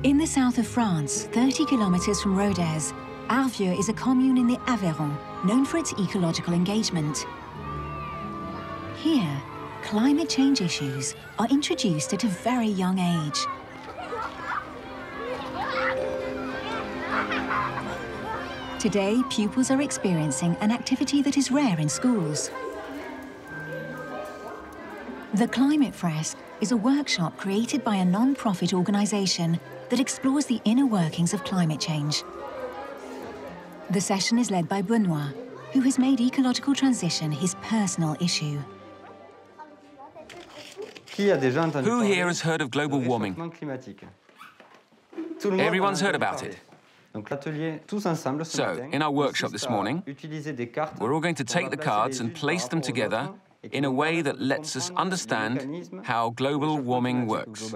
In the south of France, 30 kilometers from Rodez, Arvieux is a commune in the Aveyron, known for its ecological engagement. Here, climate change issues are introduced at a very young age. Today, pupils are experiencing an activity that is rare in schools. The Climate Fresk is a workshop created by a non-profit organisation that explores the inner workings of climate change. The session is led by Benoit, who has made ecological transition his personal issue. Who here has heard of global warming? Everyone's heard about it. So, in our workshop this morning, we're all going to take the cards and place them together in a way that lets us understand how global warming works.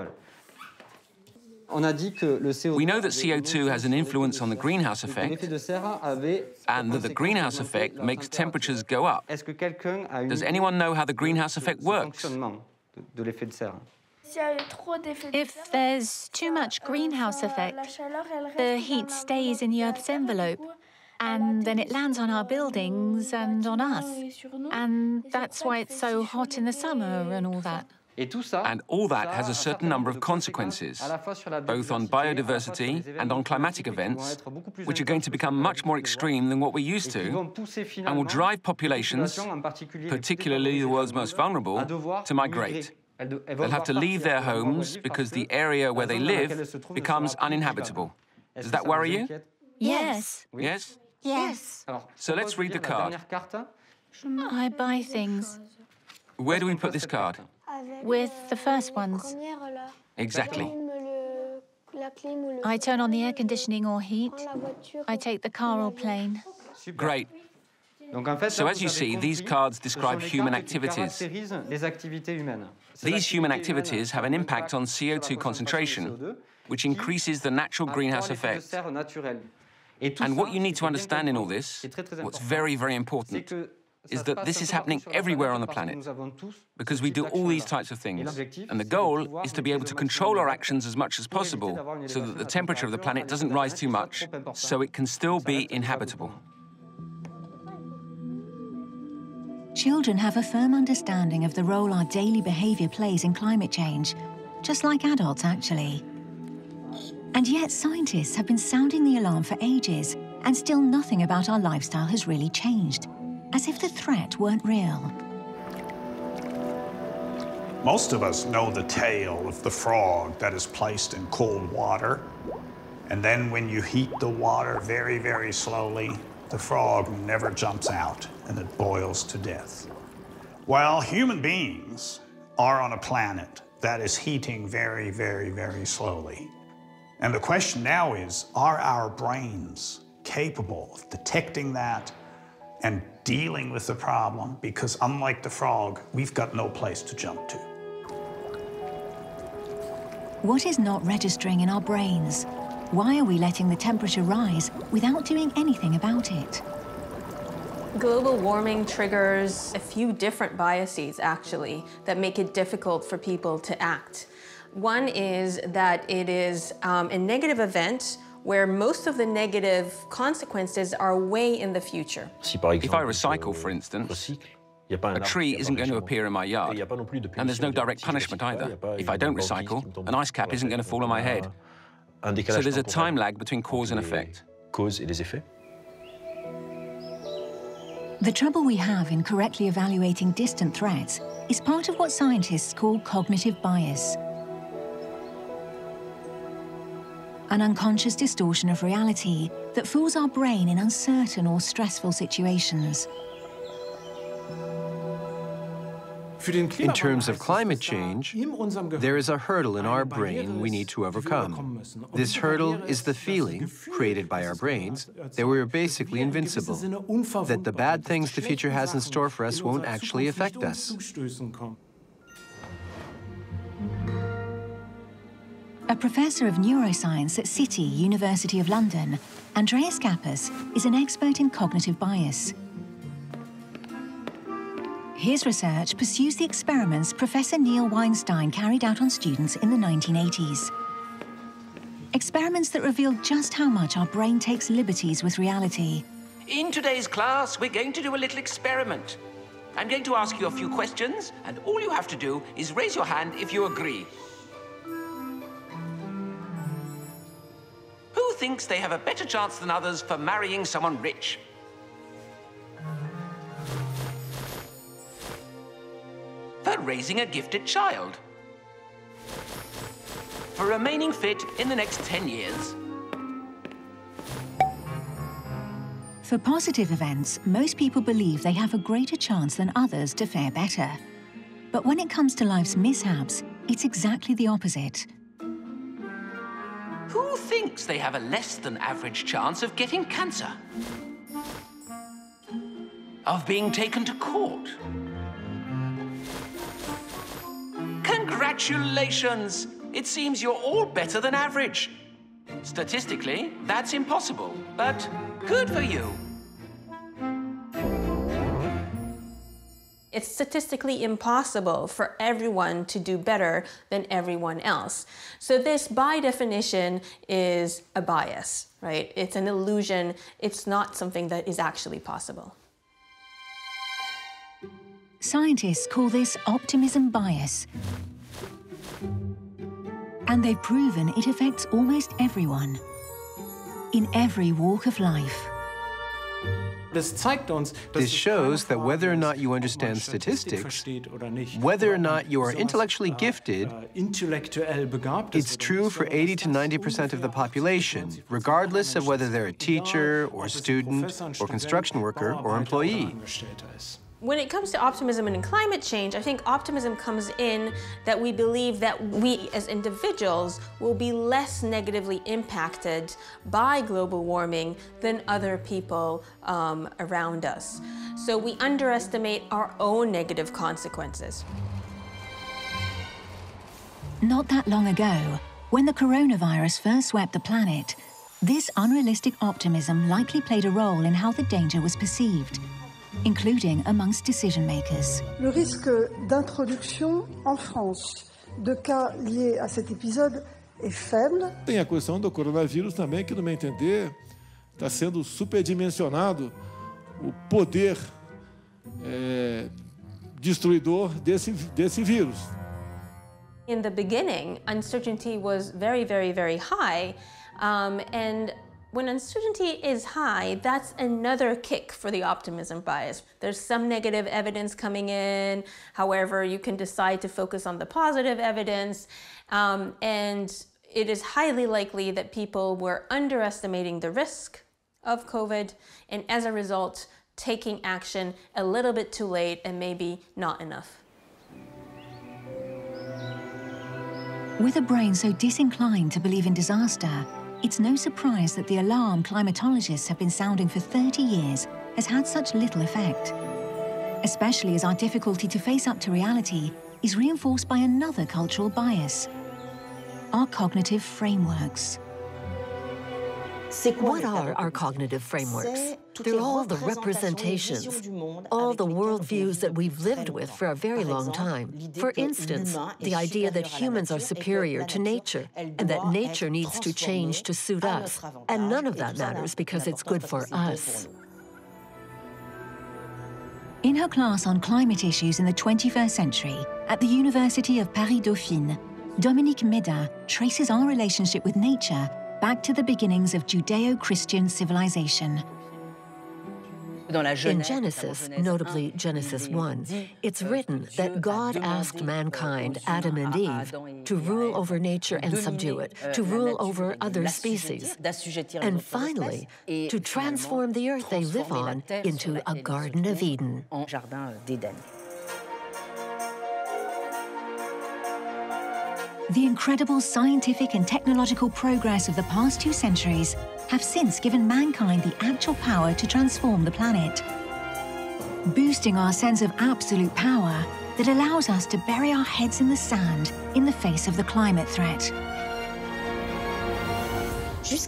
We know that CO2 has an influence on the greenhouse effect, and that the greenhouse effect makes temperatures go up. Does anyone know how the greenhouse effect works? If there's too much greenhouse effect, the heat stays in the Earth's envelope, and then it lands on our buildings and on us. And that's why it's so hot in the summer and all that. And all that has a certain number of consequences, both on biodiversity and on climatic events, which are going to become much more extreme than what we're used to, and will drive populations, particularly the world's most vulnerable, to migrate. They'll have to leave their homes because the area where they live becomes uninhabitable. Does that worry you? Yes. Yes? Yes. So let's read the card. I buy things. Where do we put this card? With the first ones. Exactly. I turn on the air conditioning or heat. I take the car or plane. Great. So as you see, these cards describe human activities. These human activities have an impact on CO2 concentration, which increases the natural greenhouse effect. And what you need to understand in all this, what's very, very important, is that this is happening everywhere on the planet, because we do all these types of things. And the goal is to be able to control our actions as much as possible, so that the temperature of the planet doesn't rise too much, so it can still be inhabitable. Children have a firm understanding of the role our daily behaviour plays in climate change, just like adults, actually. And yet scientists have been sounding the alarm for ages, and still nothing about our lifestyle has really changed, as if the threat weren't real. Most of us know the tale of the frog that is placed in cold water, and then when you heat the water very, very slowly, the frog never jumps out and it boils to death. Well, human beings are on a planet that is heating very, very, very slowly. And the question now is, are our brains capable of detecting that and dealing with the problem? Because unlike the frog, we've got no place to jump to. What is not registering in our brains? Why are we letting the temperature rise without doing anything about it? Global warming triggers a few different biases, actually, that make it difficult for people to act. One is that it is a negative event where most of the negative consequences are way in the future. If I recycle, for instance, a tree isn't going to appear in my yard, and there's no direct punishment either. If I don't recycle, an ice cap isn't going to fall on my head. So there's a time lag between cause and effect. The trouble we have in correctly evaluating distant threats is part of what scientists call cognitive bias. An unconscious distortion of reality that fools our brain in uncertain or stressful situations. In terms of climate change, there is a hurdle in our brain we need to overcome. This hurdle is the feeling, created by our brains, that we're basically invincible, that the bad things the future has in store for us won't actually affect us. A professor of neuroscience at City, University of London, Andreas Kappas is an expert in cognitive bias. His research pursues the experiments Professor Neil Weinstein carried out on students in the 1980s. Experiments that reveal just how much our brain takes liberties with reality. In today's class, we're going to do a little experiment. I'm going to ask you a few questions, and all you have to do is raise your hand if you agree. Who thinks they have a better chance than others for marrying someone rich? For raising a gifted child? For remaining fit in the next 10 years? For positive events, most people believe they have a greater chance than others to fare better. But when it comes to life's mishaps, it's exactly the opposite. Who thinks they have a less than average chance of getting cancer? Of being taken to court? Congratulations! It seems you're all better than average. Statistically, that's impossible, but good for you. It's statistically impossible for everyone to do better than everyone else. So this, by definition, is a bias, right? It's an illusion. It's not something that is actually possible. Scientists call this optimism bias. And they've proven it affects almost everyone, in every walk of life. This shows that whether or not you understand statistics, whether or not you are intellectually gifted, it's true for 80 to 90% of the population, regardless of whether they're a teacher or student or construction worker or employee. When it comes to optimism and in climate change, I think optimism comes in that we believe that we as individuals will be less negatively impacted by global warming than other people around us. So we underestimate our own negative consequences. Not that long ago, when the coronavirus first swept the planet, this unrealistic optimism likely played a role in how the danger was perceived, including amongst decision-makers. Le risque d'introduction en France de cas liés à cet épisode est faible. Tem a questão do coronavírus também, que no meu entender está sendo superdimensionado o poder destruidor desse vírus. In the beginning, uncertainty was very, very, very high, and when uncertainty is high, that's another kick for the optimism bias. There's some negative evidence coming in. However, you can decide to focus on the positive evidence. And it is highly likely that people were underestimating the risk of COVID, and as a result, taking action a little bit too late and maybe not enough. With a brain so disinclined to believe in disaster, it's no surprise that the alarm climatologists have been sounding for 30 years has had such little effect, especially as our difficulty to face up to reality is reinforced by another cultural bias: our cognitive frameworks. What are our cognitive frameworks? They're all the representations, all the worldviews that we've lived with for a very long time. For instance, the idea that humans are superior to nature and that nature needs to change to suit us. And none of that matters because it's good for us. In her class on climate issues in the 21st century at the University of Paris-Dauphine, Dominique Méda traces our relationship with nature back to the beginnings of Judeo-Christian civilization. In Genesis, notably Genesis 1, it's written that God asked mankind, Adam and Eve, to rule over nature and subdue it, to rule over other species, and finally, to transform the earth they live on into a Garden of Eden. The incredible scientific and technological progress of the past 2 centuries have since given mankind the actual power to transform the planet, boosting our sense of absolute power that allows us to bury our heads in the sand in the face of the climate threat.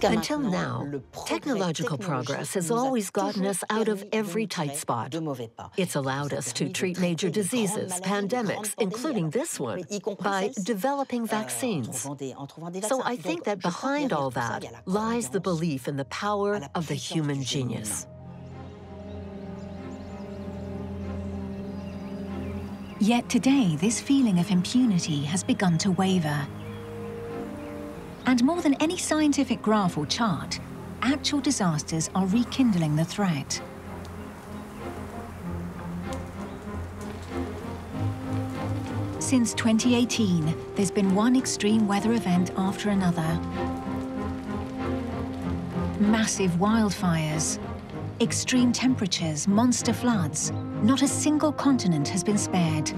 Until now, technological progress has always gotten us out of every tight spot. It's allowed us to treat major diseases, pandemics, including this one, by developing vaccines. So I think that behind all that lies the belief in the power of the human genius. Yet today, this feeling of impunity has begun to waver. And more than any scientific graph or chart, actual disasters are rekindling the threat. Since 2018, there's been one extreme weather event after another. Massive wildfires, extreme temperatures, monster floods. Not a single continent has been spared.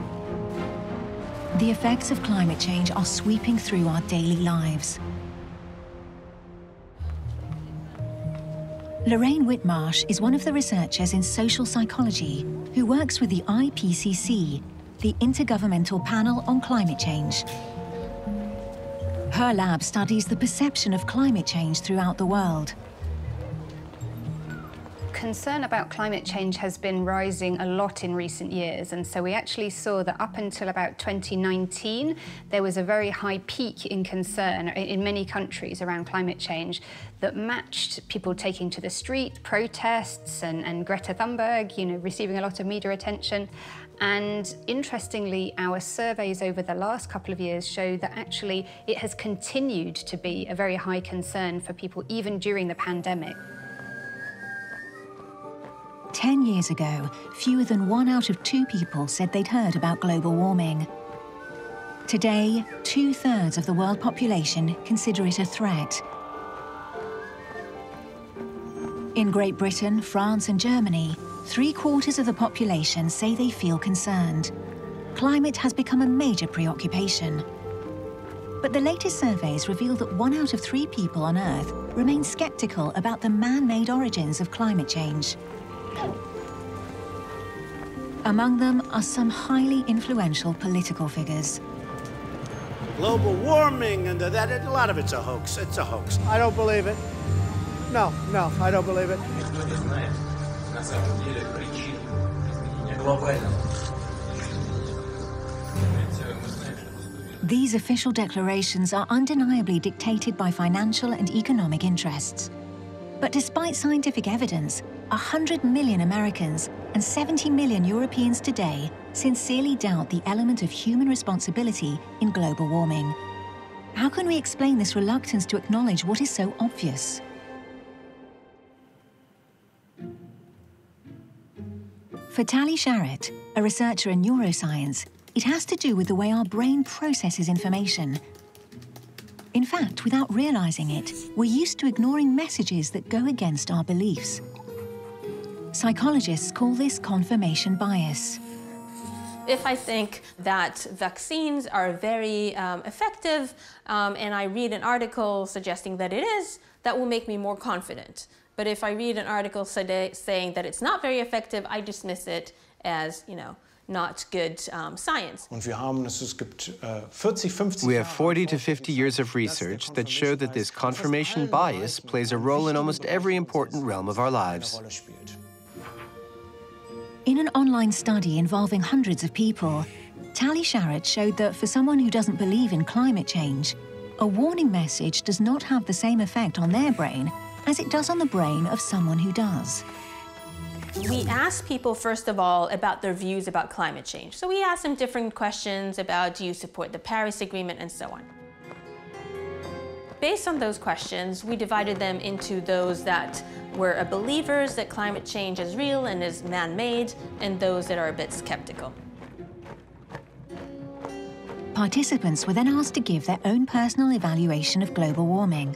The effects of climate change are sweeping through our daily lives. Lorraine Whitmarsh is one of the researchers in social psychology who works with the IPCC, the Intergovernmental Panel on Climate Change. Her lab studies the perception of climate change throughout the world. Concern about climate change has been rising a lot in recent years, and so we actually saw that up until about 2019 there was a very high peak in concern in many countries around climate change that matched people taking to the street, protests, and Greta Thunberg, receiving a lot of media attention. And interestingly, our surveys over the last couple of years show that actually it has continued to be a very high concern for people even during the pandemic. 10 years ago, fewer than 1 out of 2 people said they'd heard about global warming. Today, 2/3 of the world population consider it a threat. In Great Britain, France and Germany, 3/4 of the population say they feel concerned. Climate has become a major preoccupation. But the latest surveys reveal that 1 out of 3 people on Earth remain skeptical about the man-made origins of climate change. Among them are some highly influential political figures. Global warming and that, a lot of it's a hoax. It's a hoax. I don't believe it. No, I don't believe it. These official declarations are undeniably dictated by financial and economic interests. But despite scientific evidence, 100 million Americans and 70 million Europeans today sincerely doubt the element of human responsibility in global warming. How can we explain this reluctance to acknowledge what is so obvious? For Tali Sharrett, a researcher in neuroscience, it has to do with the way our brain processes information. In fact, without realizing it, we're used to ignoring messages that go against our beliefs. Psychologists call this confirmation bias. If I think that vaccines are very effective and I read an article suggesting that it is, that will make me more confident. But if I read an article saying that it's not very effective, I dismiss it as, not good science. We have 40 to 50 years of research that show that this confirmation bias plays a role in almost every important realm of our lives. In an online study involving hundreds of people, Tali Sharrett showed that for someone who doesn't believe in climate change, a warning message does not have the same effect on their brain as it does on the brain of someone who does. We asked people, first of all, about their views about climate change. So we asked them different questions about, do you support the Paris Agreement, and so on. Based on those questions, we divided them into those that were believers that climate change is real and is man-made, and those that are a bit skeptical. Participants were then asked to give their own personal evaluation of global warming.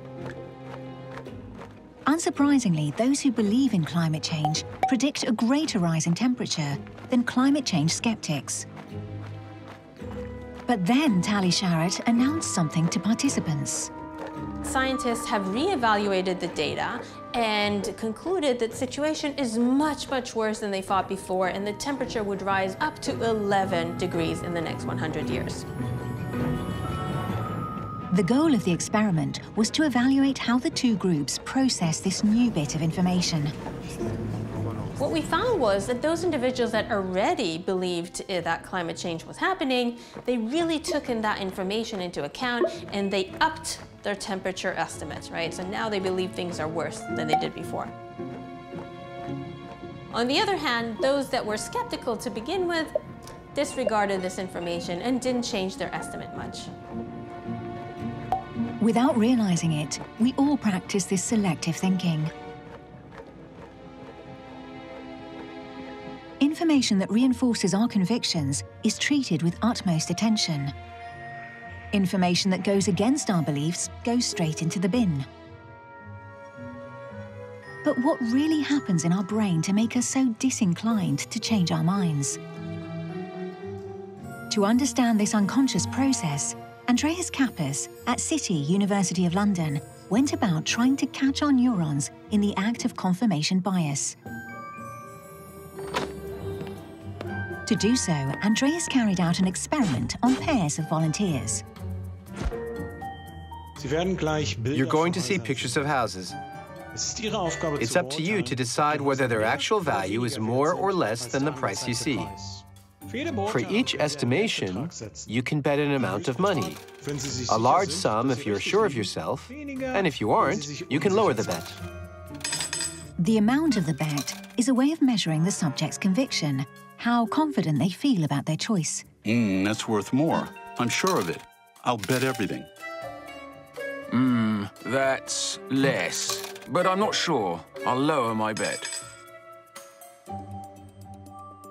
Unsurprisingly, those who believe in climate change predict a greater rise in temperature than climate change skeptics. But then Tali Sharrett announced something to participants. Scientists have re-evaluated the data and concluded that the situation is much, much worse than they thought before, and the temperature would rise up to 11 degrees in the next 100 years. The goal of the experiment was to evaluate how the two groups process this new bit of information. What we found was that those individuals that already believed that climate change was happening, they really took in that information into account and they upped their temperature estimates, right? So now they believe things are worse than they did before. On the other hand, those that were skeptical to begin with disregarded this information and didn't change their estimate much. Without realizing it, we all practice this selective thinking. Information that reinforces our convictions is treated with utmost attention. Information that goes against our beliefs goes straight into the bin. But what really happens in our brain to make us so disinclined to change our minds? To understand this unconscious process, Andreas Kappas at City, University of London, went about trying to catch our neurons in the act of confirmation bias. To do so, Andreas carried out an experiment on pairs of volunteers. You're going to see pictures of houses. It's up to you to decide whether their actual value is more or less than the price you see. For each estimation, you can bet an amount of money. A large sum if you're sure of yourself, and if you aren't, you can lower the bet. The amount of the bet is a way of measuring the subject's conviction, how confident they feel about their choice. That's worth more. I'm sure of it. I'll bet everything. That's less. But I'm not sure. I'll lower my bet.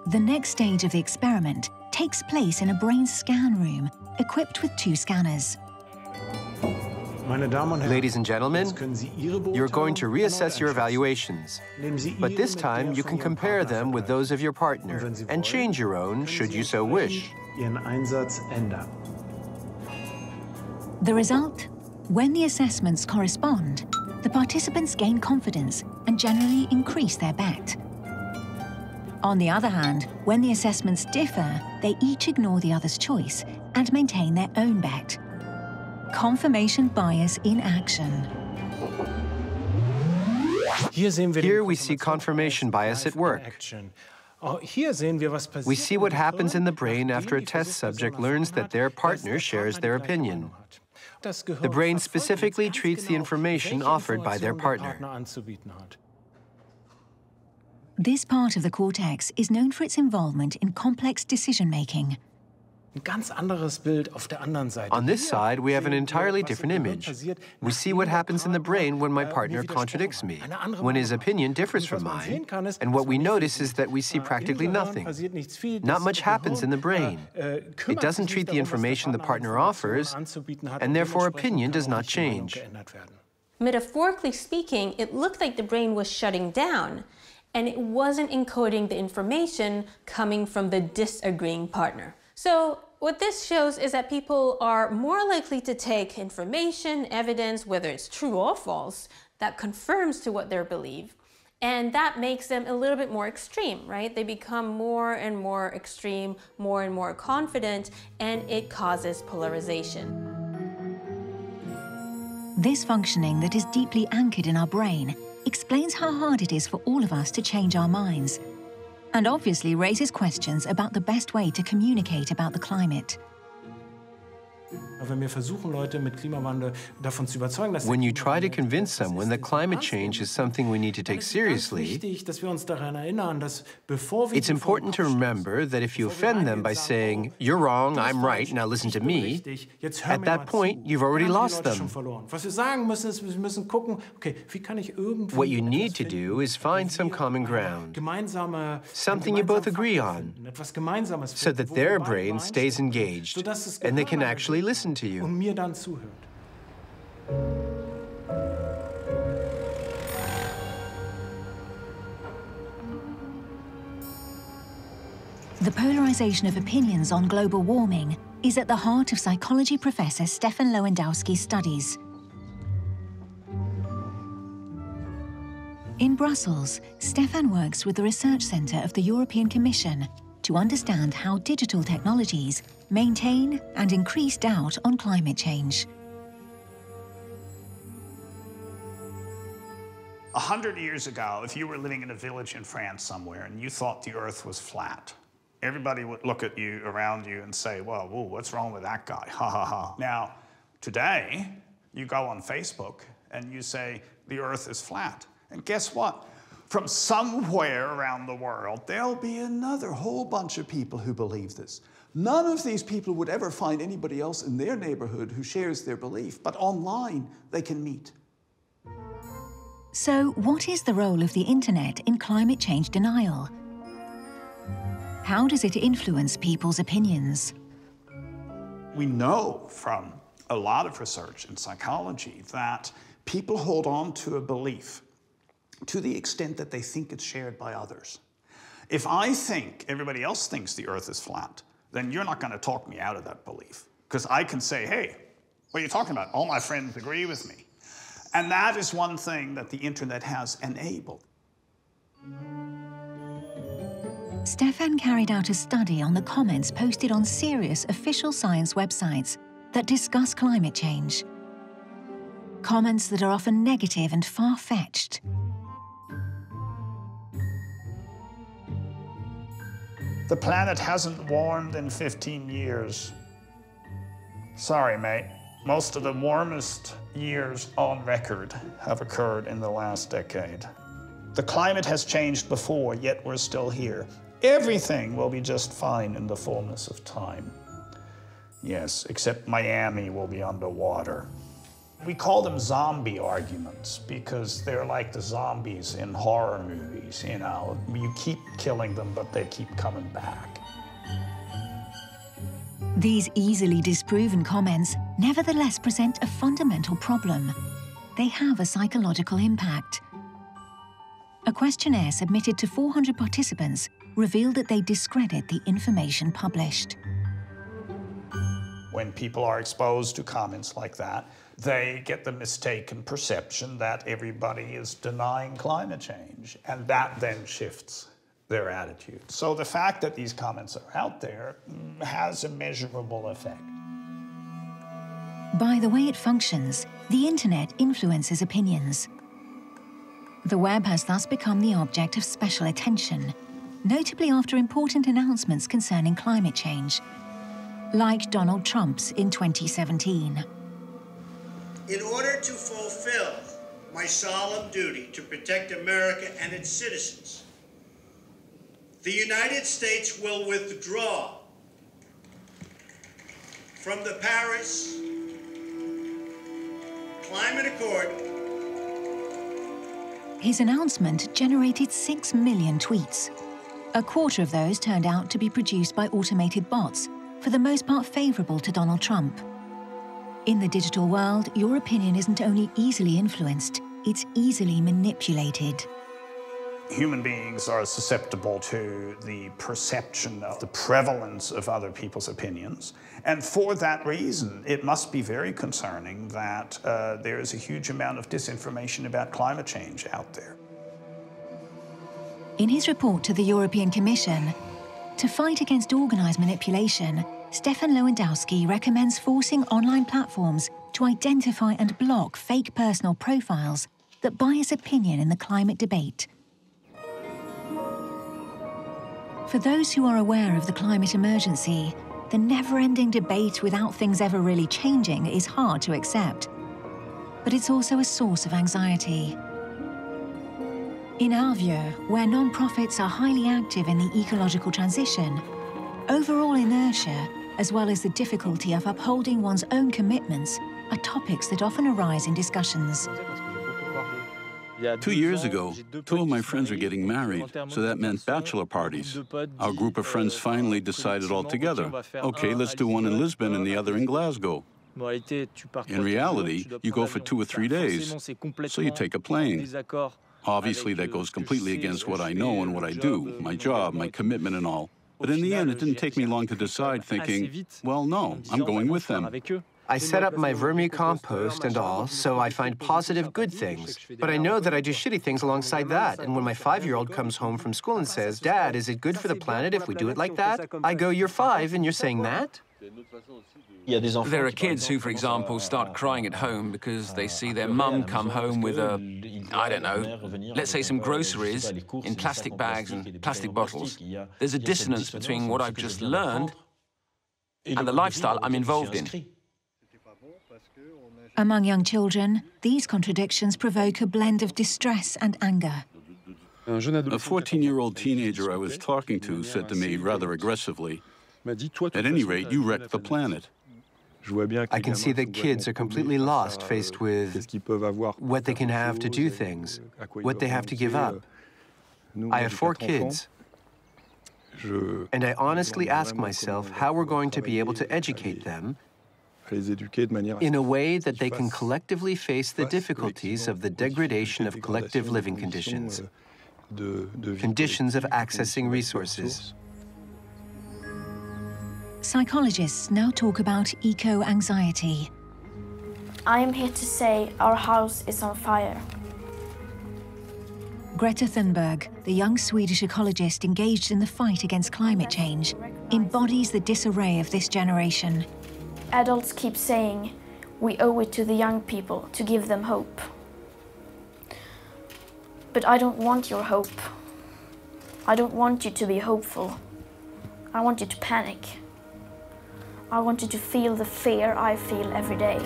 The next stage of the experiment takes place in a brain scan room equipped with 2 scanners. Ladies and gentlemen, you're going to reassess your evaluations. But this time, you can compare them with those of your partner and change your own, should you so wish. The result? When the assessments correspond, the participants gain confidence and generally increase their bet. On the other hand, when the assessments differ, they each ignore the other's choice and maintain their own bet. Confirmation bias in action. Here we see confirmation bias at work. We see what happens in the brain after a test subject learns that their partner shares their opinion. The brain specifically treats the information offered by their partner. This part of the cortex is known for its involvement in complex decision-making. On this side, we have an entirely different image. We see what happens in the brain when my partner contradicts me, when his opinion differs from mine, and what we notice is that we see practically nothing. Not much happens in the brain. It doesn't treat the information the partner offers, and therefore opinion does not change. Metaphorically speaking, it looked like the brain was shutting down, and it wasn't encoding the information coming from the disagreeing partner. So what this shows is that people are more likely to take information, evidence, whether it's true or false, that confirms to what they believe, and that makes them a little bit more extreme, right? They become more and more extreme, more and more confident, and it causes polarization. This functioning that is deeply anchored in our brain explains how hard it is for all of us to change our minds, and obviously raises questions about the best way to communicate about the climate. When you try to convince someone that climate change is something we need to take seriously, it's important to remember that if you offend them by saying, "You're wrong, I'm right, now listen to me," at that point, you've already lost them. What you need to do is find some common ground, something you both agree on, so that their brain stays engaged and they can actually listen to you. The polarization of opinions on global warming is at the heart of psychology professor Stefan Lewandowski's studies. In Brussels, Stefan works with the Research Centre of the European Commission to understand how digital technologies maintain and increase doubt on climate change. 100 years ago, if you were living in a village in France somewhere and you thought the Earth was flat, everybody would look at you, around you, and say, well, whoa, what's wrong with that guy? Ha, ha, ha. Now, today, you go on Facebook and you say, the Earth is flat. And guess what? From somewhere around the world, there'll be another whole bunch of people who believe this. None of these people would ever find anybody else in their neighborhood who shares their belief, but online, they can meet. So, what is the role of the internet in climate change denial? How does it influence people's opinions? We know from a lot of research in psychology that people hold on to a belief to the extent that they think it's shared by others. If I think everybody else thinks the Earth is flat, then you're not going to talk me out of that belief. Because I can say, hey, what are you talking about? All my friends agree with me. And that is one thing that the internet has enabled. Stefan carried out a study on the comments posted on serious official science websites that discuss climate change. Comments that are often negative and far-fetched. The planet hasn't warmed in 15 years. Sorry, mate. Most of the warmest years on record have occurred in the last decade. The climate has changed before, yet we're still here. Everything will be just fine in the fullness of time. Yes, except Miami will be underwater. We call them zombie arguments because they're like the zombies in horror movies, you know. You keep killing them, but they keep coming back. These easily disproven comments nevertheless present a fundamental problem. They have a psychological impact. A questionnaire submitted to 400 participants revealed that they discredit the information published. When people are exposed to comments like that, they get the mistaken perception that everybody is denying climate change, and that then shifts their attitude. So the fact that these comments are out there has a measurable effect. By the way it functions, the internet influences opinions. The web has thus become the object of special attention, notably after important announcements concerning climate change, like Donald Trump's in 2017. In order to fulfill my solemn duty to protect America and its citizens, the United States will withdraw from the Paris Climate Accord. His announcement generated 6 million tweets. A quarter of those turned out to be produced by automated bots, for the most part favorable to Donald Trump. In the digital world, your opinion isn't only easily influenced, it's easily manipulated. Human beings are susceptible to the perception of the prevalence of other people's opinions. And for that reason, it must be very concerning that there is a huge amount of disinformation about climate change out there. In his report to the European Commission, to fight against organized manipulation, Stefan Lewandowski recommends forcing online platforms to identify and block fake personal profiles that bias opinion in the climate debate. For those who are aware of the climate emergency, the never-ending debate without things ever really changing is hard to accept. But it's also a source of anxiety. In our view, where non-profits are highly active in the ecological transition, overall inertia, as well as the difficulty of upholding one's own commitments, are topics that often arise in discussions. 2 years ago, 2 of my friends are getting married, so that meant bachelor parties. Our group of friends finally decided all together, okay, let's do one in Lisbon and the other in Glasgow. In reality, you go for 2 or 3 days, so you take a plane. Obviously, that goes completely against what I know and what I do, my job, my commitment and all. But in the end, it didn't take me long to decide, thinking, well, no, I'm going with them. I set up my vermicompost and all, so I find positive good things. But I know that I do shitty things alongside that. And when my 5-year-old comes home from school and says, Dad, is it good for the planet if we do it like that? I go, you're 5 and you're saying that? There are kids who, for example, start crying at home because they see their mum come home with I don't know, let's say some groceries in plastic bags and plastic bottles. There's a dissonance between what I've just learned and the lifestyle I'm involved in. Among young children, these contradictions provoke a blend of distress and anger. A 14-year-old teenager I was talking to said to me rather aggressively, "At any rate, you wrecked the planet." I can see that kids are completely lost faced with what they can have to do things, what they have to give up. I have 4 kids, and I honestly ask myself how we're going to be able to educate them in a way that they can collectively face the difficulties of the degradation of collective living conditions, conditions of accessing resources. Psychologists now talk about eco-anxiety. I am here to say our house is on fire. Greta Thunberg, the young Swedish ecologist engaged in the fight against climate change, embodies the disarray of this generation. Adults keep saying we owe it to the young people to give them hope. But I don't want your hope. I don't want you to be hopeful. I want you to panic. I want you to feel the fear I feel every day.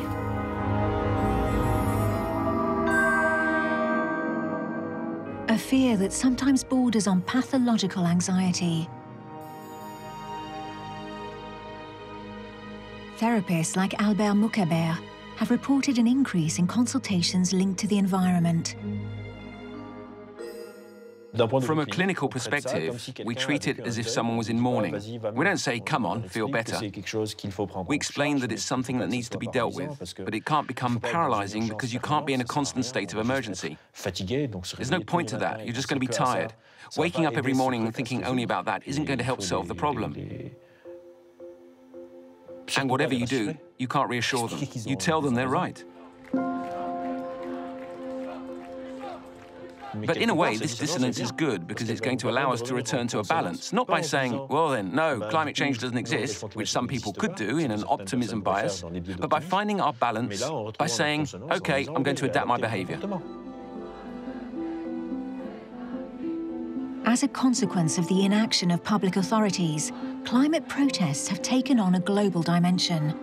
A fear that sometimes borders on pathological anxiety. Therapists like Albert Mukaber have reported an increase in consultations linked to the environment. From a clinical perspective, we treat it as if someone was in mourning. We don't say, come on, feel better. We explain that it's something that needs to be dealt with, but it can't become paralyzing because you can't be in a constant state of emergency. There's no point to that. You're just going to be tired. Waking up every morning and thinking only about that isn't going to help solve the problem. And whatever you do, you can't reassure them. You tell them they're right. But in a way, this dissonance is good because it's going to allow us to return to a balance, not by saying, well then, no, climate change doesn't exist, which some people could do in an optimism bias, but by finding our balance, by saying, okay, I'm going to adapt my behavior. As a consequence of the inaction of public authorities, climate protests have taken on a global dimension.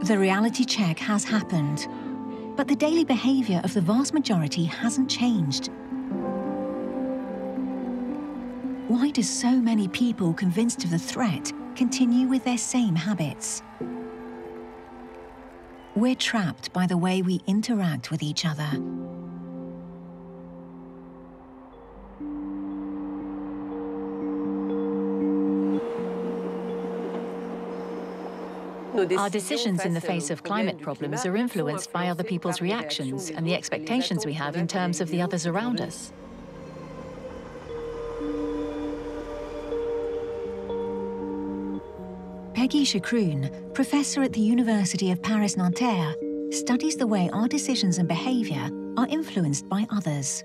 The reality check has happened, but the daily behavior of the vast majority hasn't changed. Why do so many people convinced of the threat continue with their same habits? We're trapped by the way we interact with each other. Our decisions in the face of climate problems are influenced by other people's reactions and the expectations we have in terms of the others around us. Peggy Chacroun, professor at the University of Paris-Nanterre, studies the way our decisions and behavior are influenced by others.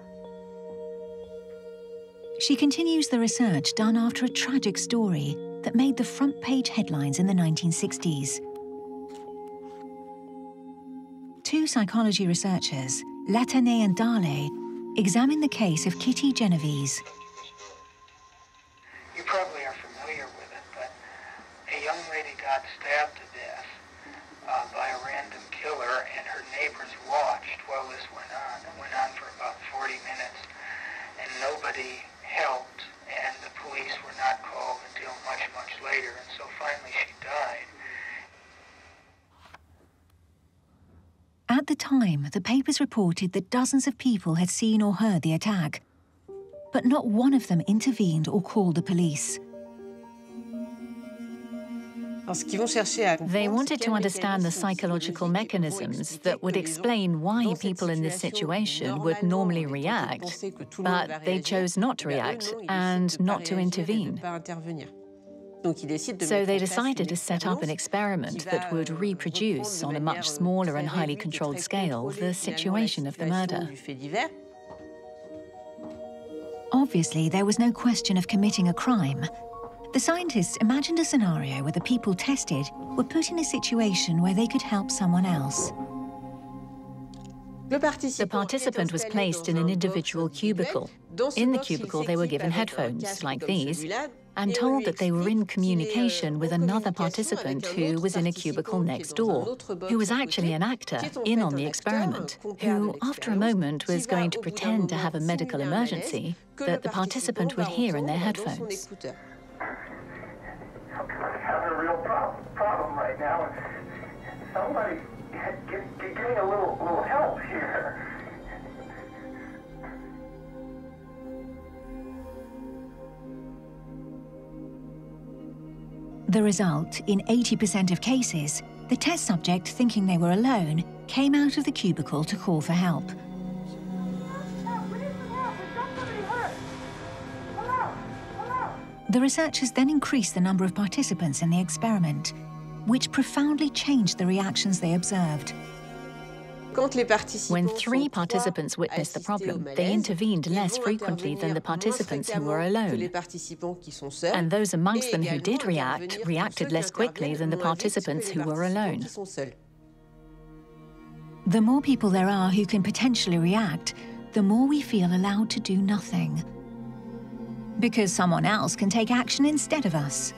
She continues the research done after a tragic story that made the front-page headlines in the 1960s. 2 psychology researchers, Latané and Dale, examined the case of Kitty Genovese. You probably are familiar with it, but a young lady got stabbed to death by a random killer, and her neighbors watched while this went on. It went on for about 40 minutes, and nobody helped, and the police were not called until much, much later, and so finally she died. At the time, the papers reported that dozens of people had seen or heard the attack, but not one of them intervened or called the police. They wanted to understand the psychological mechanisms that would explain why people in this situation would normally react, but they chose not to react and not to intervene. So they decided to set up an experiment that would reproduce on a much smaller and highly controlled scale the situation of the murder. Obviously, there was no question of committing a crime, The scientists imagined a scenario where the people tested were put in a situation where they could help someone else. The participant was placed in an individual cubicle. In the cubicle, they were given headphones, like these, and told that they were in communication with another participant who was in a cubicle next door, who was actually an actor in on the experiment, who, after a moment, was going to pretend to have a medical emergency that the participant would hear in their headphones. Having a real problem right now, and somebody getting a little help here. The result, in 80% of cases, the test subject, thinking they were alone, came out of the cubicle to call for help. The researchers then increased the number of participants in the experiment, which profoundly changed the reactions they observed. When 3 participants witnessed the problem, they intervened less frequently than the participants who were alone. And those amongst them who did reacted less quickly than the participants who were alone. The more people there are who can potentially react, the more we feel allowed to do nothing. Because someone else can take action instead of us.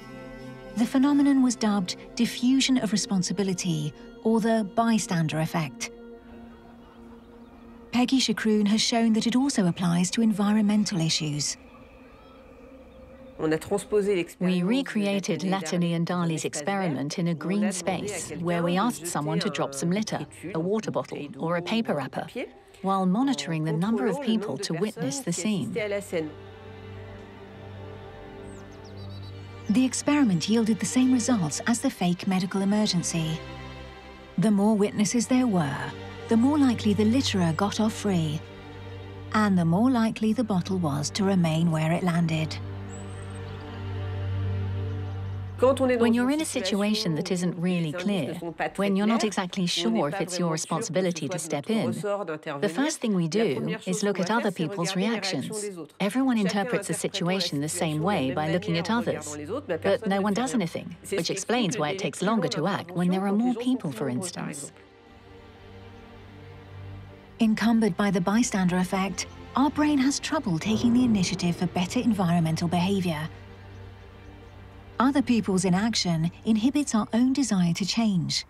The phenomenon was dubbed diffusion of responsibility, or the bystander effect. Peggy Chacroun has shown that it also applies to environmental issues. We recreated Latany and Dali's experiment in a green space where we asked someone to drop some litter, a water bottle or a paper wrapper, while monitoring the number of people to witness the scene. The experiment yielded the same results as the fake medical emergency. The more witnesses there were, the more likely the litterer got off free, and the more likely the bottle was to remain where it landed. When you're in a situation that isn't really clear, when you're not exactly sure if it's your responsibility to step in, the first thing we do is look at other people's reactions. Everyone interprets a situation the same way by looking at others, but no one does anything, which explains why it takes longer to act when there are more people, for instance. Encumbered by the bystander effect, our brain has trouble taking the initiative for better environmental behavior. Other people's inaction inhibits our own desire to change.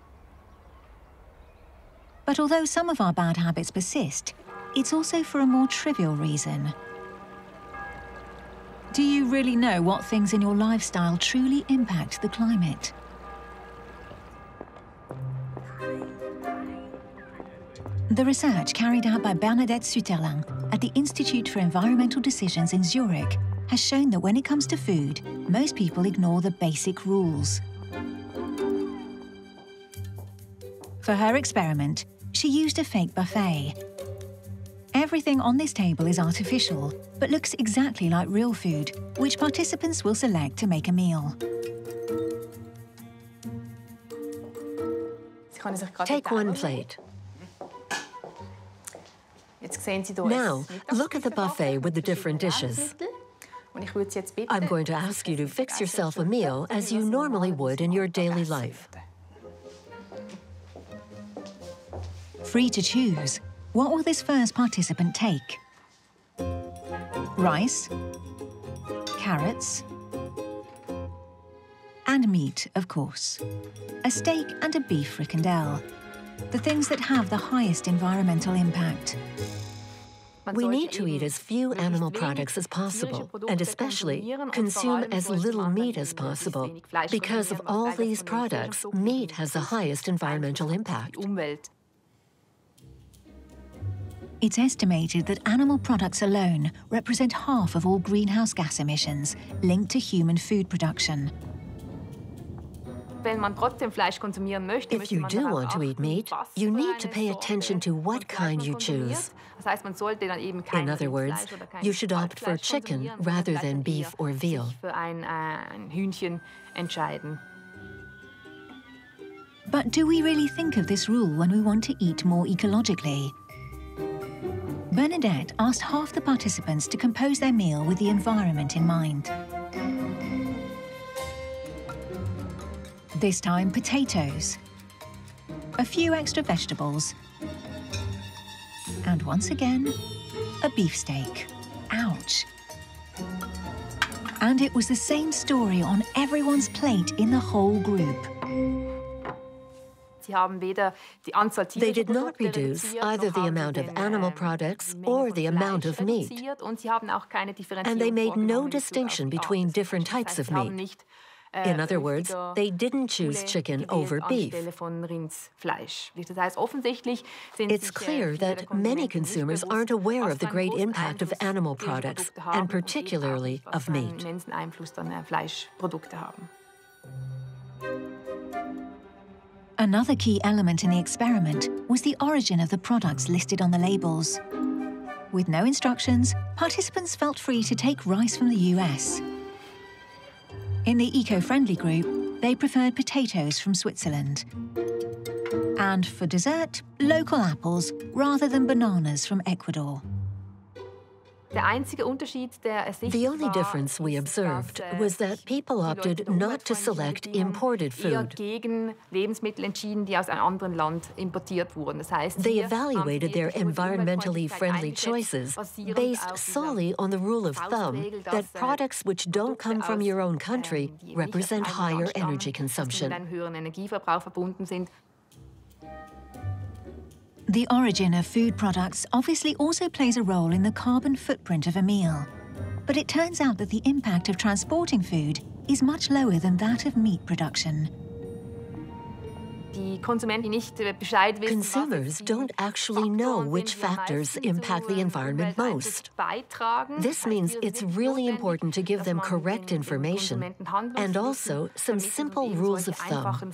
But although some of our bad habits persist, it's also for a more trivial reason. Do you really know what things in your lifestyle truly impact the climate? The research carried out by Bernadette Suterlin at the Institute for Environmental Decisions in Zurich has shown that when it comes to food, most people ignore the basic rules. For her experiment, she used a fake buffet. Everything on this table is artificial, but looks exactly like real food, which participants will select to make a meal. Take one plate. Now, look at the buffet with the different dishes. I'm going to ask you to fix yourself a meal as you normally would in your daily life. Free to choose, what will this first participant take? Rice, carrots, and meat, of course. A steak and a beef fricandelle, the things that have the highest environmental impact. We need to eat as few animal products as possible, and especially consume as little meat as possible. Because of all these products, meat has the highest environmental impact. It's estimated that animal products alone represent half of all greenhouse gas emissions linked to human food production. If you do want to eat meat, you need to pay attention to what kind you choose. In other words, you should opt for chicken rather than beef or veal. But do we really think of this rule when we want to eat more ecologically? Bernadette asked half the participants to compose their meal with the environment in mind. This time, potatoes. A few extra vegetables. And once again, a beefsteak. Ouch. And it was the same story on everyone's plate in the whole group. They did not reduce either the amount of animal products or the amount of meat. And they made no distinction between different types of meat. In other words, they didn't choose chicken over beef. It's clear that many consumers aren't aware of the great impact of animal products, and particularly of meat. Another key element in the experiment was the origin of the products listed on the labels. With no instructions, participants felt free to take rice from the US. In the eco-friendly group, they preferred potatoes from Switzerland. And for dessert, local apples rather than bananas from Ecuador. The only difference we observed was that people opted not to select imported food. They evaluated their environmentally friendly choices based solely on the rule of thumb that products which don't come from your own country represent higher energy consumption. The origin of food products obviously also plays a role in the carbon footprint of a meal. But it turns out that the impact of transporting food is much lower than that of meat production. Consumers don't actually know which factors impact the environment most. This means it's really important to give them correct information and also some simple rules of thumb.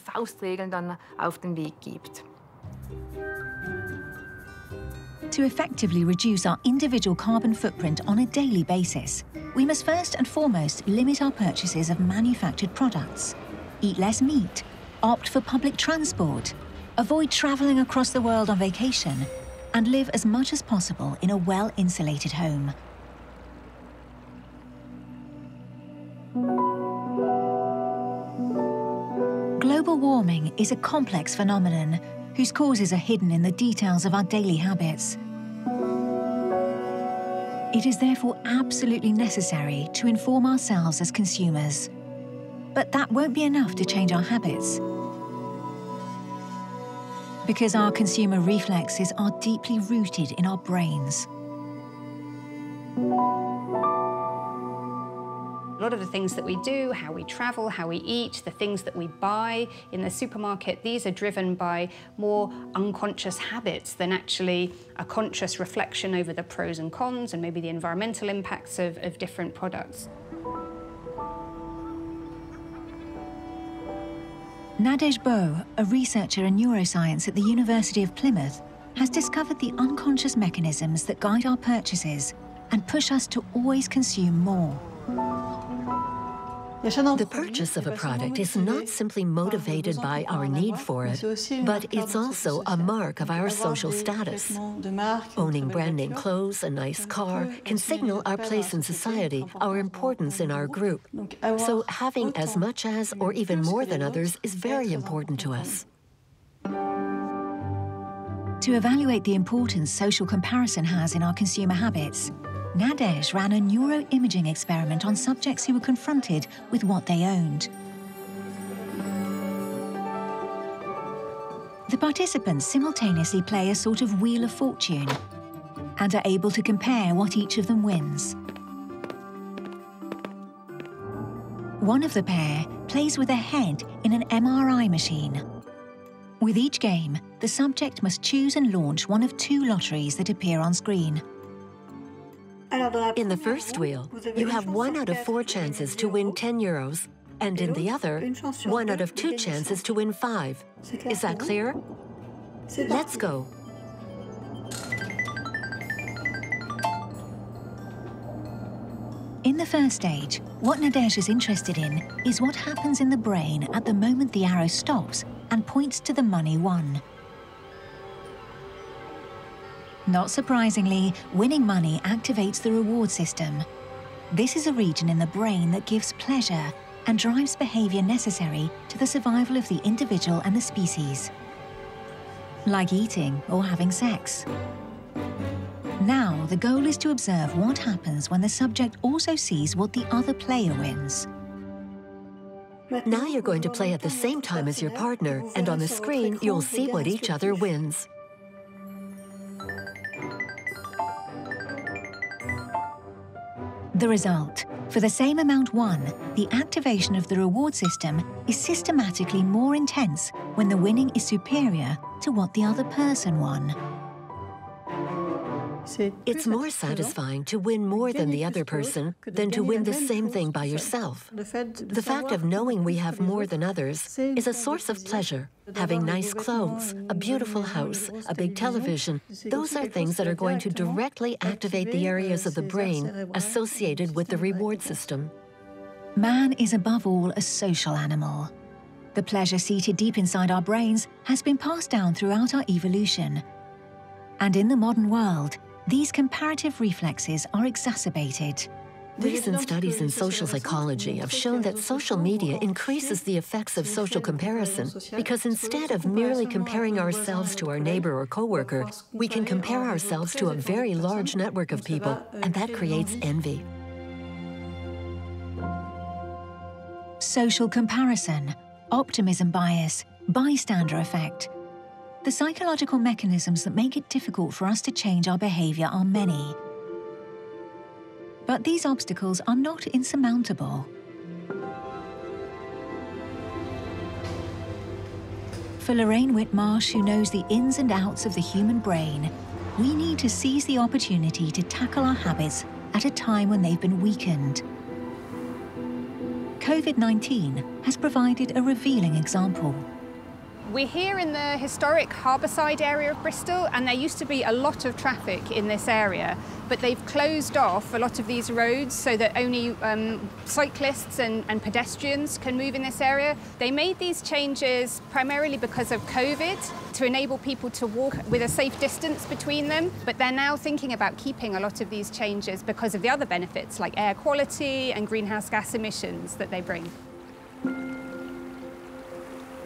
To effectively reduce our individual carbon footprint on a daily basis, we must first and foremost limit our purchases of manufactured products, eat less meat, opt for public transport, avoid traveling across the world on vacation, and live as much as possible in a well-insulated home. Global warming is a complex phenomenon whose causes are hidden in the details of our daily habits. It is therefore absolutely necessary to inform ourselves as consumers. But that won't be enough to change our habits, because our consumer reflexes are deeply rooted in our brains. A lot of the things that we do, how we travel, how we eat, the things that we buy in the supermarket, these are driven by more unconscious habits than actually a conscious reflection over the pros and cons and maybe the environmental impacts of different products. Nadej Bo, a researcher in neuroscience at the University of Plymouth, has discovered the unconscious mechanisms that guide our purchases and push us to always consume more. The purchase of a product is not simply motivated by our need for it, but it's also a mark of our social status. Owning brand-name clothes, a nice car, can signal our place in society, our importance in our group. So having as much as, or even more than others, is very important to us. To evaluate the importance social comparison has in our consumer habits, Nadej ran a neuroimaging experiment on subjects who were confronted with what they owned. The participants simultaneously play a sort of wheel of fortune and are able to compare what each of them wins. One of the pair plays with a head in an MRI machine. With each game, the subject must choose and launch one of two lotteries that appear on screen. In the first wheel, you have 1 out of 4 chances to win €10, and in the other, 1 out of 2 chances to win 5. Is that clear? Let's go. In the first stage, what Nadej is interested in is what happens in the brain at the moment the arrow stops and points to the money won. Not surprisingly, winning money activates the reward system. This is a region in the brain that gives pleasure and drives behavior necessary to the survival of the individual and the species, like eating or having sex. Now, the goal is to observe what happens when the subject also sees what the other player wins. Now you're going to play at the same time as your partner, and on the screen, you'll see what each other wins. The result: for the same amount won, the activation of the reward system is systematically more intense when the winning is superior to what the other person won. It's more satisfying to win more than the other person than to win the same thing by yourself. The fact of knowing we have more than others is a source of pleasure. Having nice clothes, a beautiful house, a big television, those are things that are going to directly activate the areas of the brain associated with the reward system. Man is above all a social animal. The pleasure seated deep inside our brains has been passed down throughout our evolution. And in the modern world, these comparative reflexes are exacerbated. Recent studies in social psychology have shown that social media increases the effects of social comparison because instead of merely comparing ourselves to our neighbor or coworker, we can compare ourselves to a very large network of people, and that creates envy. Social comparison, optimism bias, bystander effect. The psychological mechanisms that make it difficult for us to change our behavior are many. But these obstacles are not insurmountable. For Lorraine Whitmarsh, who knows the ins and outs of the human brain, we need to seize the opportunity to tackle our habits at a time when they've been weakened. COVID-19 has provided a revealing example. We're here in the historic Harbourside area of Bristol, and there used to be a lot of traffic in this area, but they've closed off a lot of these roads so that only cyclists and pedestrians can move in this area. They made these changes primarily because of COVID, to enable people to walk with a safe distance between them, but they're now thinking about keeping a lot of these changes because of the other benefits like air quality and greenhouse gas emissions that they bring.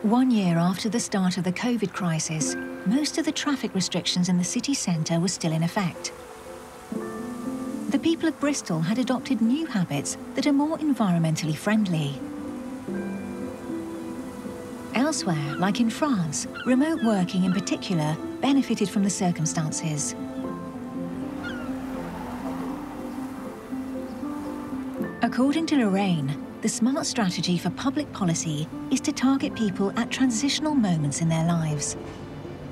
1 year after the start of the COVID crisis, most of the traffic restrictions in the city centre were still in effect. The people of Bristol had adopted new habits that are more environmentally friendly. Elsewhere, like in France, remote working in particular benefited from the circumstances. According to Lorraine, the smart strategy for public policy is to target people at transitional moments in their lives.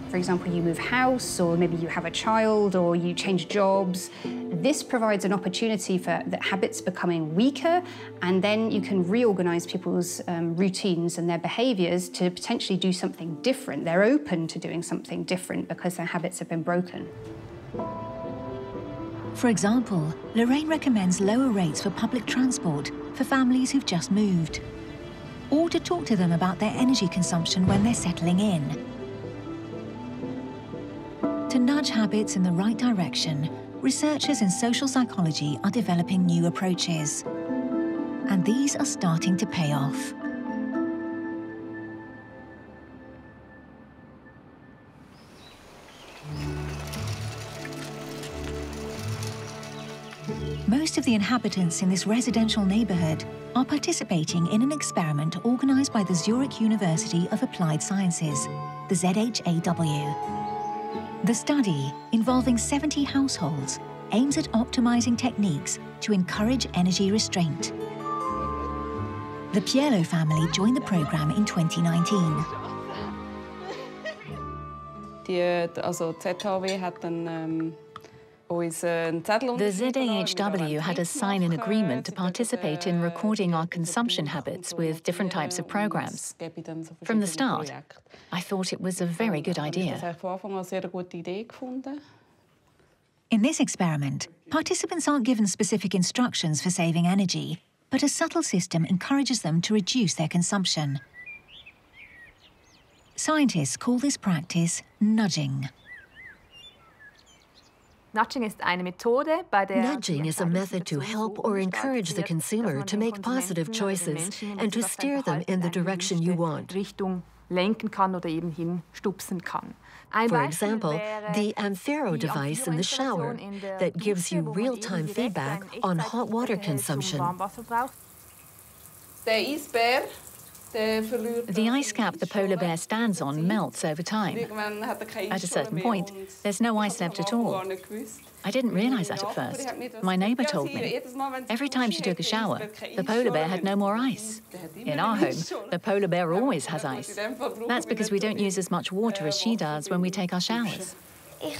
For example, you move house, or maybe you have a child, or you change jobs. This provides an opportunity for the habits becoming weaker, and then you can reorganize people's routines and their behaviors to potentially do something different. They're open to doing something different because their habits have been broken. For example, Lorraine recommends lower rates for public transport for families who've just moved, or to talk to them about their energy consumption when they're settling in. To nudge habits in the right direction, researchers in social psychology are developing new approaches, and these are starting to pay off. Most of the inhabitants in this residential neighbourhood are participating in an experiment organised by the Zurich University of Applied Sciences, the ZHAW. The study, involving 70 households, aims at optimising techniques to encourage energy restraint. The Pielo family joined the programme in 2019. The ZHAW had us sign an agreement to participate in recording our consumption habits with different types of programs. From the start, I thought it was a very good idea. In this experiment, participants aren't given specific instructions for saving energy, but a subtle system encourages them to reduce their consumption. Scientists call this practice nudging. Nudging is a method to help or encourage the consumer to make positive choices and to steer them in the direction you want. For example, the Amphero device in the shower that gives you real-time feedback on hot water consumption. The ice cap the polar bear stands on melts over time. At a certain point, there's no ice left at all. I didn't realize that at first. My neighbor told me. Every time she took a shower, the polar bear had no more ice. In our home, the polar bear always has ice. That's because we don't use as much water as she does when we take our showers.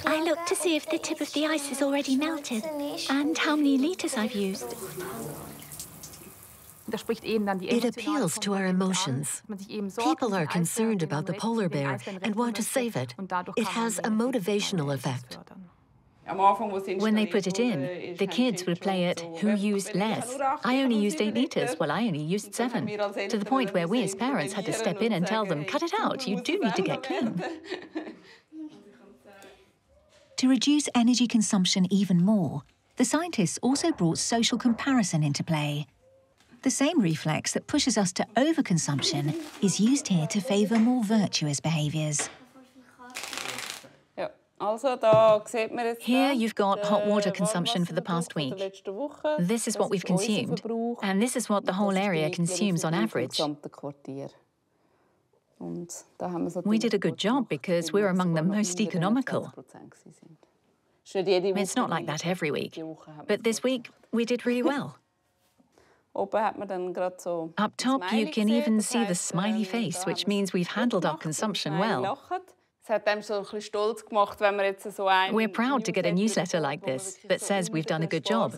I look to see if the tip of the ice is already melted and how many liters I've used. It appeals to our emotions. People are concerned about the polar bear and want to save it. It has a motivational effect. When they put it in, the kids would play it, who used less? I only used 8 liters, well, I only used 7. To the point where we as parents had to step in and tell them, cut it out, you do need to get clean. To reduce energy consumption even more, the scientists also brought social comparison into play. The same reflex that pushes us to overconsumption is used here to favour more virtuous behaviours. Here you've got hot water consumption for the past week. This is what we've consumed, and this is what the whole area consumes on average. We did a good job because we're among the most economical. It's not like that every week, but this week we did really well. Up top, you can even see the smiley face, which means we've handled our consumption well. We're proud to get a newsletter like this that says we've done a good job.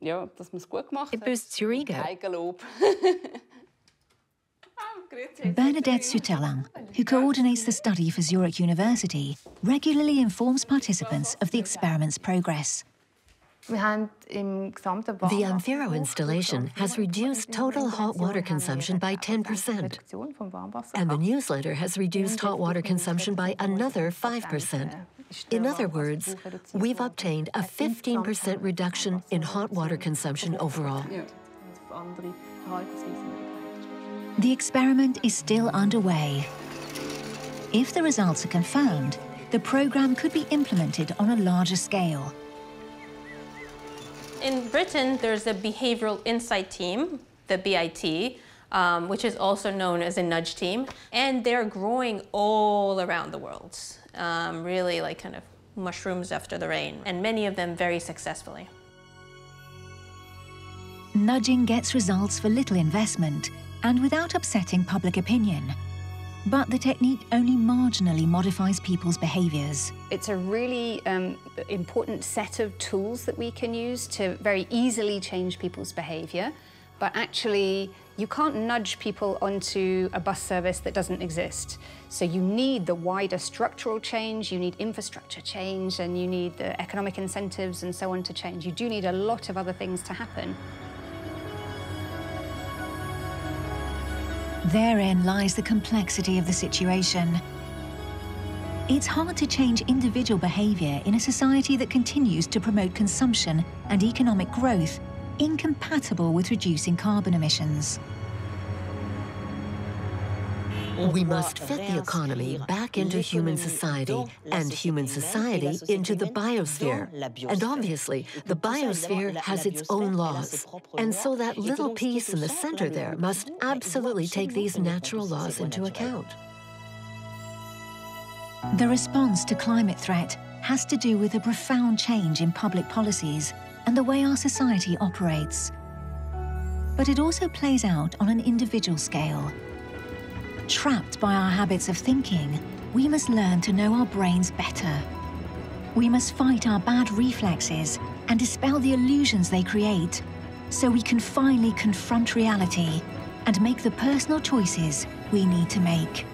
It boosts your ego. Bernadette Suterlin, who coordinates the study for Zurich University, regularly informs participants of the experiment's progress. The Amphero installation has reduced total hot water consumption by 10%, and the newsletter has reduced hot water consumption by another 5%. In other words, we've obtained a 15% reduction in hot water consumption overall. The experiment is underway. underway. If the results are confirmed, the program could be implemented on a larger scale. In Britain, there's a behavioral insight team, the BIT, which is also known as a nudge team, and they're growing all around the world, really like kind of mushrooms after the rain, and many of them very successfully. Nudging gets results for little investment and without upsetting public opinion. But the technique only marginally modifies people's behaviours. It's a really important set of tools that we can use to very easily change people's behaviour. But actually, you can't nudge people onto a bus service that doesn't exist. So you need the wider structural change, you need infrastructure change, and you need the economic incentives and so on to change. You do need a lot of other things to happen. Therein lies the complexity of the situation. It's hard to change individual behaviour in a society that continues to promote consumption and economic growth incompatible with reducing carbon emissions. We must fit the economy back into human society, and human society into the biosphere. And obviously, the biosphere has its own laws. And so that little piece in the center there must absolutely take these natural laws into account. The response to climate threat has to do with a profound change in public policies and the way our society operates. But it also plays out on an individual scale. Trapped by our habits of thinking, we must learn to know our brains better. We must fight our bad reflexes and dispel the illusions they create, so we can finally confront reality and make the personal choices we need to make.